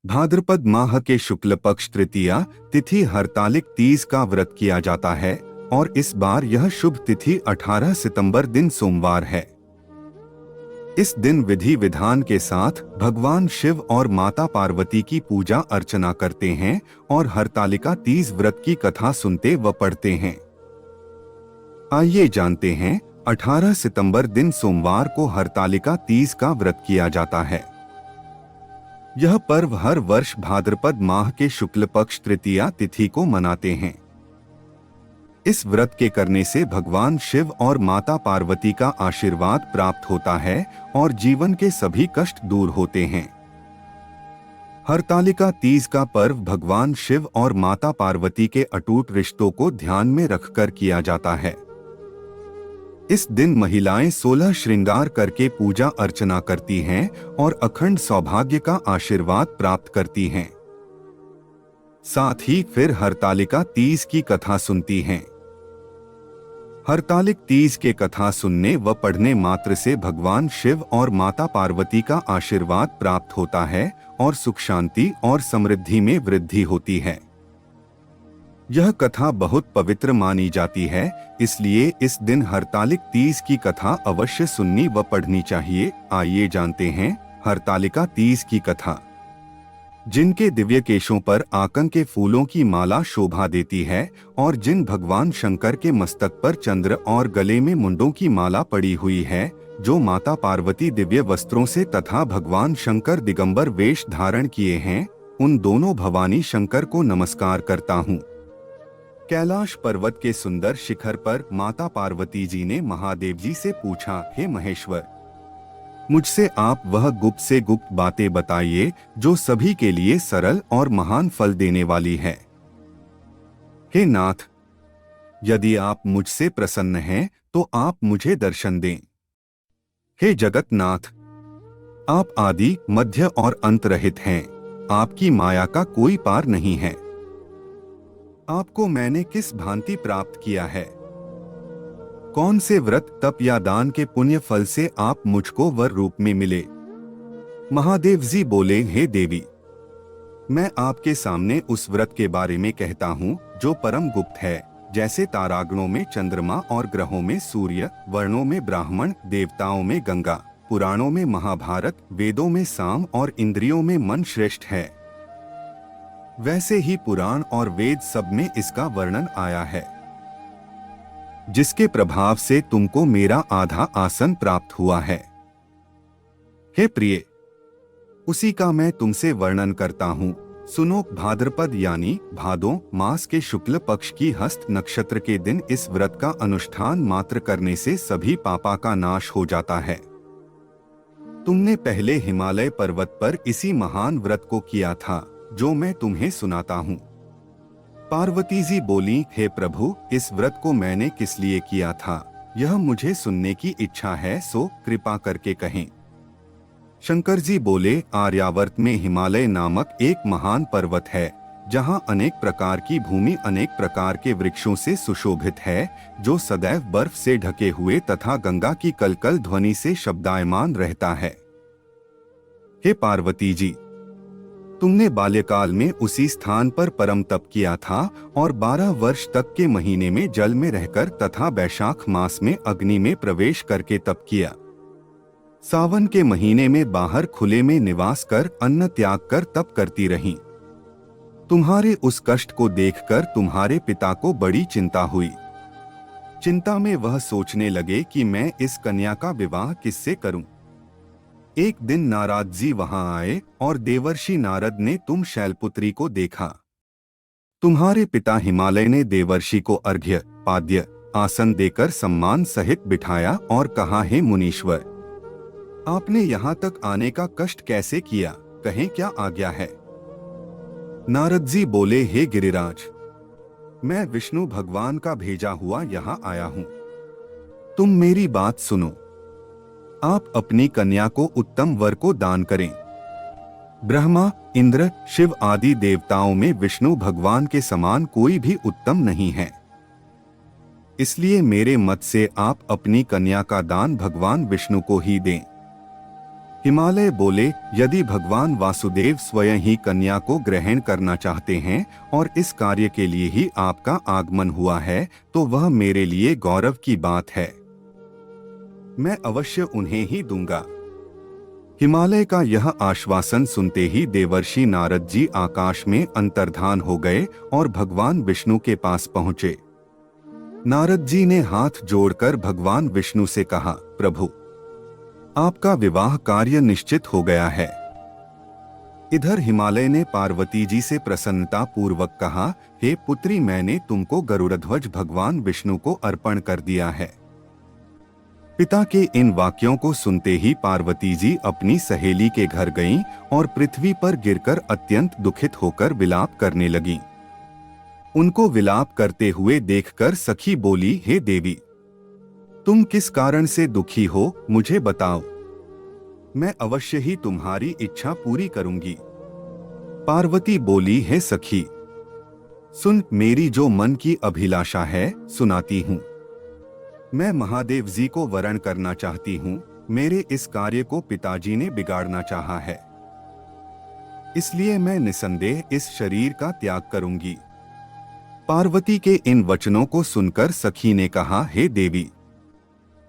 भाद्रपद माह के शुक्ल पक्ष तृतीया तिथि हरतालिक तीज का व्रत किया जाता है और इस बार यह शुभ तिथि 18 सितंबर दिन सोमवार है। इस दिन विधि विधान के साथ भगवान शिव और माता पार्वती की पूजा अर्चना करते हैं और हरतालिका तीज व्रत की कथा सुनते व पढ़ते हैं। आइए जानते हैं, 18 सितंबर दिन सोमवार को हरतालिका तीज का व्रत किया जाता है। यह पर्व हर वर्ष भाद्रपद माह के शुक्ल पक्ष तृतीया तिथि को मनाते हैं। इस व्रत के करने से भगवान शिव और माता पार्वती का आशीर्वाद प्राप्त होता है और जीवन के सभी कष्ट दूर होते हैं। हरतालिका तीज का पर्व भगवान शिव और माता पार्वती के अटूट रिश्तों को ध्यान में रखकर किया जाता है। इस दिन महिलाएं 16 श्रृंगार करके पूजा अर्चना करती हैं और अखंड सौभाग्य का आशीर्वाद प्राप्त करती हैं। साथ ही फिर हरतालिका तीज की कथा सुनती हैं। हरतालिक तीज के कथा सुनने व पढ़ने मात्र से भगवान शिव और माता पार्वती का आशीर्वाद प्राप्त होता है और सुख शांति और समृद्धि में वृद्धि होती है। यह कथा बहुत पवित्र मानी जाती है, इसलिए इस दिन हरतालिक तीज की कथा अवश्य सुननी व पढ़नी चाहिए। आइए जानते हैं हरतालिका तीज की कथा। जिनके दिव्य केशों पर आकन के फूलों की माला शोभा देती है और जिन भगवान शंकर के मस्तक पर चंद्र और गले में मुंडों की माला पड़ी हुई है, जो माता पार्वती दिव्य वस्त्रों से तथा भगवान शंकर दिगंबर वेश धारण किए हैं, उन दोनों भवानी शंकर को नमस्कार करता हूँ। कैलाश पर्वत के सुंदर शिखर पर माता पार्वती जी ने महादेव जी से पूछा, हे महेश्वर, मुझसे आप वह गुप्त से गुप्त बातें बताइए जो सभी के लिए सरल और महान फल देने वाली है। हे नाथ, यदि आप मुझसे प्रसन्न हैं तो आप मुझे दर्शन दें। हे जगतनाथ, आप आदि मध्य और अंत रहित हैं, आपकी माया का कोई पार नहीं है। आपको मैंने किस भांति प्राप्त किया है? कौन से व्रत तप या दान के पुण्य फल से आप मुझको वर रूप में मिले? महादेव जी बोले, हे देवी, मैं आपके सामने उस व्रत के बारे में कहता हूँ जो परम गुप्त है। जैसे तारागणों में चंद्रमा और ग्रहों में सूर्य, वर्णों में ब्राह्मण, देवताओं में गंगा, पुराणों में महाभारत, वेदों में साम और इंद्रियों में मन श्रेष्ठ है, वैसे ही पुराण और वेद सब में इसका वर्णन आया है, जिसके प्रभाव से तुमको मेरा आधा आसन प्राप्त हुआ है। हे प्रिय, उसी का मैं तुमसे वर्णन करता हूँ। सुनो, भाद्रपद यानी भादों मास के शुक्ल पक्ष की हस्त नक्षत्र के दिन इस व्रत का अनुष्ठान मात्र करने से सभी पापा का नाश हो जाता है। तुमने पहले हिमालय पर्वत पर इसी महान व्रत को किया था जो मैं तुम्हें सुनाता हूँ। पार्वती जी बोली, हे प्रभु, इस व्रत को मैंने किस लिए किया था, यह मुझे सुनने की इच्छा है, सो कृपा करके कहें। शंकर जी बोले, आर्यावर्त में हिमालय नामक एक महान पर्वत है, जहाँ अनेक प्रकार की भूमि अनेक प्रकार के वृक्षों से सुशोभित है, जो सदैव बर्फ से ढके हुए तथा गंगा की कलकल ध्वनि से शब्दायमान रहता है। हे पार्वती जी, तुमने बाल्यकाल में उसी स्थान पर परम तप किया था और 12 वर्ष तक के महीने में जल में रहकर तथा बैशाख मास में अग्नि में प्रवेश करके तप किया। सावन के महीने में बाहर खुले में निवास कर अन्न त्याग कर तप करती रहीं। तुम्हारे उस कष्ट को देखकर तुम्हारे पिता को बड़ी चिंता हुई। चिंता में वह सोचने लगे कि मैं इस कन्या का विवाह किससे करूं। एक दिन नारद जी वहां आए और देवर्षि नारद ने तुम शैलपुत्री को देखा। तुम्हारे पिता हिमालय ने देवर्षि को अर्घ्य, पाद्य, आसन देकर सम्मान सहित बिठाया और कहा, हे मुनीश्वर, आपने यहाँ तक आने का कष्ट कैसे किया, कहें क्या आज्ञा है? नारद जी बोले, हे गिरिराज, मैं विष्णु भगवान का भेजा हुआ यहाँ आया हूँ। तुम मेरी बात सुनो। आप अपनी कन्या को उत्तम वर को दान करें। ब्रह्मा, इंद्र, शिव आदि देवताओं में विष्णु भगवान के समान कोई भी उत्तम नहीं है। इसलिए मेरे मत से आप अपनी कन्या का दान भगवान विष्णु को ही दें। हिमालय बोले, यदि भगवान वासुदेव स्वयं ही कन्या को ग्रहण करना चाहते हैं और इस कार्य के लिए ही आपका आगमन हुआ है, तो वह मेरे लिए गौरव की बात है। मैं अवश्य उन्हें ही दूंगा। हिमालय का यह आश्वासन सुनते ही देवर्षि नारद जी आकाश में अंतर्धान हो गए और भगवान विष्णु के पास पहुंचे। नारद जी ने हाथ जोड़कर भगवान विष्णु से कहा, प्रभु, आपका विवाह कार्य निश्चित हो गया है। इधर हिमालय ने पार्वती जी से प्रसन्नता पूर्वक कहा, हे पुत्री, मैंने तुमको गरुड़ध्वज भगवान विष्णु को अर्पण कर दिया है। पिता के इन वाक्यों को सुनते ही पार्वती जी अपनी सहेली के घर गईं और पृथ्वी पर गिरकर अत्यंत दुखित होकर विलाप करने लगीं। उनको विलाप करते हुए देखकर सखी बोली, हे देवी, तुम किस कारण से दुखी हो, मुझे बताओ। मैं अवश्य ही तुम्हारी इच्छा पूरी करूंगी। पार्वती बोली, हे सखी, सुन, मेरी जो मन की अभिलाषा है सुनाती हूँ। मैं महादेव जी को वरण करना चाहती हूँ। मेरे इस कार्य को पिताजी ने बिगाड़ना चाहा है, इसलिए मैं निसंदेह इस शरीर का त्याग करूंगी। पार्वती के इन वचनों को सुनकर सखी ने कहा, हे देवी,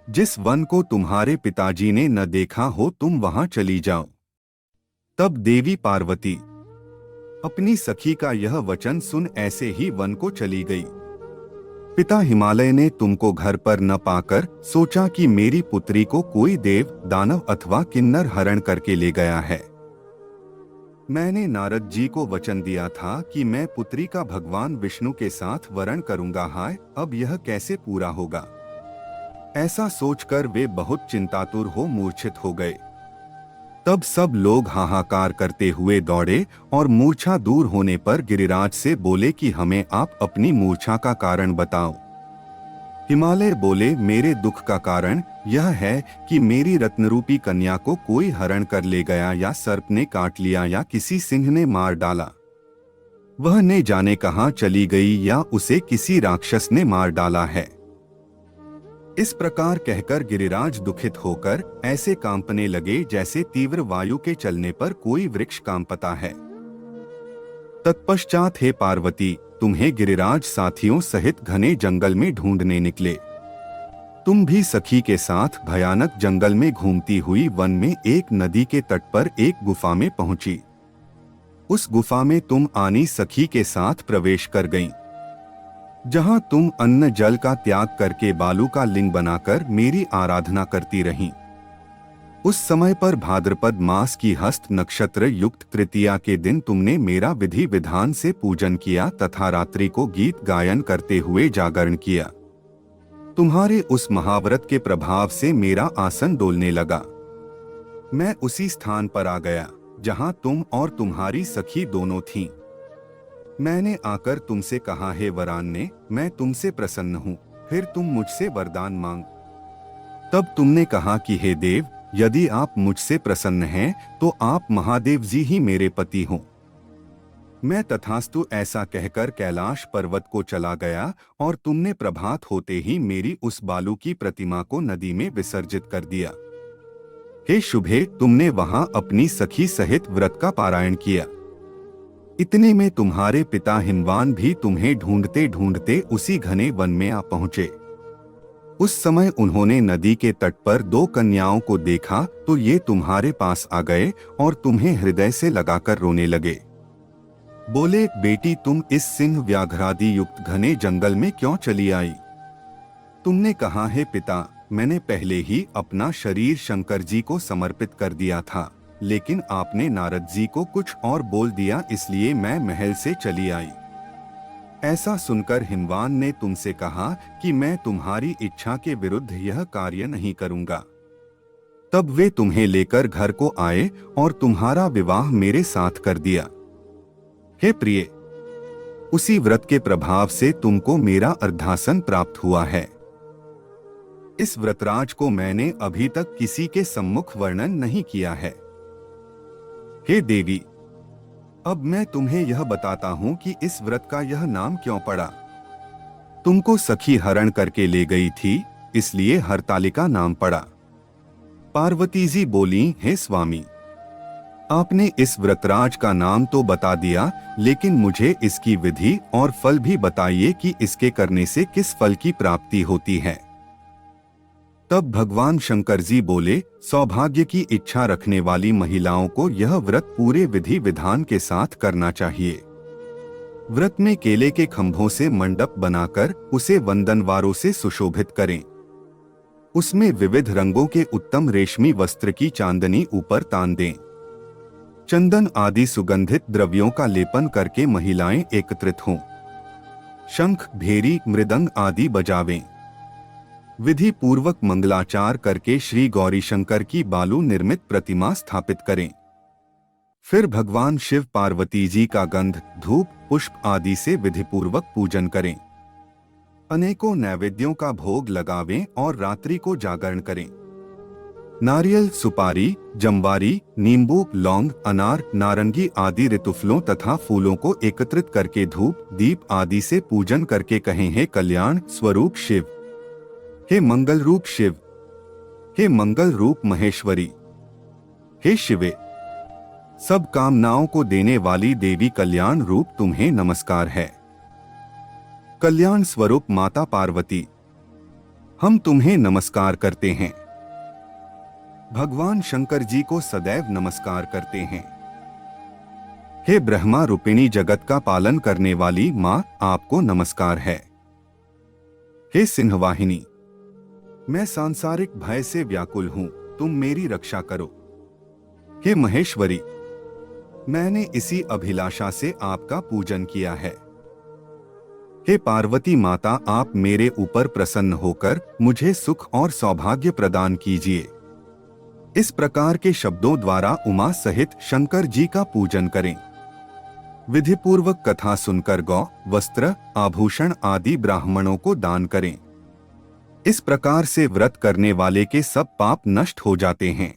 जिस वन को तुम्हारे पिताजी ने न देखा हो तुम वहां चली जाओ। तब देवी पार्वती अपनी सखी का यह वचन सुन ऐसे ही वन को चली गई। पिता हिमालय ने तुमको घर पर न पाकर सोचा कि मेरी पुत्री को कोई देव, दानव अथवा किन्नर हरण करके ले गया है। मैंने नारद जी को वचन दिया था कि मैं पुत्री का भगवान विष्णु के साथ वरण करूंगा। हाय, अब यह कैसे पूरा होगा? ऐसा सोचकर वे बहुत चिंतातुर हो मूर्छित हो गए। तब सब लोग हाहाकार करते हुए दौड़े और मूर्छा दूर होने पर गिरिराज से बोले कि हमें आप अपनी मूर्छा का कारण बताओ। हिमालय बोले, मेरे दुख का कारण यह है कि मेरी रत्नरूपी कन्या को कोई हरण कर ले गया, या सर्प ने काट लिया, या किसी सिंह ने मार डाला। वह न जाने कहां चली गई, या उसे किसी राक्षस ने मार डाला है। इस प्रकार कहकर गिरिराज दुखित होकर ऐसे कांपने लगे जैसे तीव्र वायु के चलने पर कोई वृक्ष कांपता है। तत्पश्चात हे पार्वती, तुम्हें गिरिराज साथियों सहित घने जंगल में ढूंढने निकले। तुम भी सखी के साथ भयानक जंगल में घूमती हुई वन में एक नदी के तट पर एक गुफा में पहुंची। उस गुफा में तुम आनी सखी के साथ प्रवेश कर गईं, जहां तुम अन्न जल का त्याग करके बालू का लिंग बनाकर मेरी आराधना करती रहीं। उस समय पर भाद्रपद मास की हस्त नक्षत्र युक्त तृतीया के दिन तुमने मेरा विधि विधान से पूजन किया तथा रात्रि को गीत गायन करते हुए जागरण किया। तुम्हारे उस महाव्रत के प्रभाव से मेरा आसन डोलने लगा। मैं उसी स्थान पर आ गया जहां तुम और तुम्हारी सखी दोनों थीं। मैंने आकर तुमसे कहा, हे वरान्ने, मैं तुमसे प्रसन्न हूँ, फिर तुम मुझसे वरदान मांग। तब तुमने कहा कि हे देव, यदि आप मुझसे प्रसन्न हैं तो आप महादेव जी ही मेरे पति हों। मैं तथास्तु ऐसा कहकर कैलाश पर्वत को चला गया और तुमने प्रभात होते ही मेरी उस बालू की प्रतिमा को नदी में विसर्जित कर दिया। हे शुभे, तुमने वहां अपनी सखी सहित व्रत का पारायण किया। इतने में तुम्हारे पिता हिमवान भी तुम्हें ढूंढते ढूंढते उसी घने वन में आ पहुंचे। उस समय उन्होंने नदी के तट पर दो कन्याओं को देखा तो ये तुम्हारे पास आ गए और तुम्हें हृदय से लगाकर रोने लगे। बोले, बेटी, तुम इस सिंह व्याघ्रादि युक्त घने जंगल में क्यों चली आई? तुमने कहा, है पिता, मैंने पहले ही अपना शरीर शंकर जी को समर्पित कर दिया था, लेकिन आपने नारद जी को कुछ और बोल दिया, इसलिए मैं महल से चली आई। ऐसा सुनकर हिमवान ने तुमसे कहा कि मैं तुम्हारी इच्छा के विरुद्ध यह कार्य नहीं करूंगा। तब वे तुम्हें लेकर घर को आए और तुम्हारा विवाह मेरे साथ कर दिया। हे प्रिय, उसी व्रत के प्रभाव से तुमको मेरा अर्धासन प्राप्त हुआ है। इस व्रतराज को मैंने अभी तक किसी के सम्मुख वर्णन नहीं किया है। हे देवी, अब मैं तुम्हें यह बताता हूं कि इस व्रत का यह नाम क्यों पड़ा। तुमको सखी हरण करके ले गई थी, इसलिए हरतालिका नाम पड़ा। पार्वती जी बोली, हे स्वामी, आपने इस व्रतराज का नाम तो बता दिया, लेकिन मुझे इसकी विधि और फल भी बताइए कि इसके करने से किस फल की प्राप्ति होती है। तब भगवान शंकर जी बोले, सौभाग्य की इच्छा रखने वाली महिलाओं को यह व्रत पूरे विधि विधान के साथ करना चाहिए। व्रत में केले के खंभों से मंडप बनाकर उसे वंदनवारों से सुशोभित करें। उसमें विविध रंगों के उत्तम रेशमी वस्त्र की चांदनी ऊपर तान दें। चंदन आदि सुगंधित द्रव्यों का लेपन करके महिलाएं एकत्रित हों। शंख, भेरी, मृदंग आदि बजावें। विधि पूर्वक मंगलाचार करके श्री गौरी शंकर की बालू निर्मित प्रतिमा स्थापित करें। फिर भगवान शिव पार्वती जी का गंध, धूप, पुष्प आदि से विधिपूर्वक पूजन करें। अनेकों नैवेद्यों का भोग लगावें और रात्रि को जागरण करें। नारियल, सुपारी, जंबारी, नींबू, लौंग, अनार, नारंगी आदि ऋतुफलों तथा फूलों को एकत्रित करके धूप, दीप आदि से पूजन करके कहें, हे कल्याण स्वरूप शिव, हे मंगल रूप शिव, हे मंगल रूप महेश्वरी, हे शिवे, सब कामनाओं को देने वाली देवी कल्याण रूप तुम्हें नमस्कार है। कल्याण स्वरूप माता पार्वती, हम तुम्हें नमस्कार करते हैं। भगवान शंकर जी को सदैव नमस्कार करते हैं। हे ब्रह्मा रूपिणी जगत का पालन करने वाली माँ, आपको नमस्कार है। हे सिंहवाहिनी, मैं सांसारिक भय से व्याकुल हूँ, तुम मेरी रक्षा करो। हे महेश्वरी, मैंने इसी अभिलाषा से आपका पूजन किया है। हे पार्वती माता, आप मेरे ऊपर प्रसन्न होकर मुझे सुख और सौभाग्य प्रदान कीजिए। इस प्रकार के शब्दों द्वारा उमा सहित शंकर जी का पूजन करें। विधिपूर्वक कथा सुनकर गौ, वस्त्र, आभूषण आदि ब्राह्मणों को दान करें। इस प्रकार से व्रत करने वाले के सब पाप नष्ट हो जाते हैं।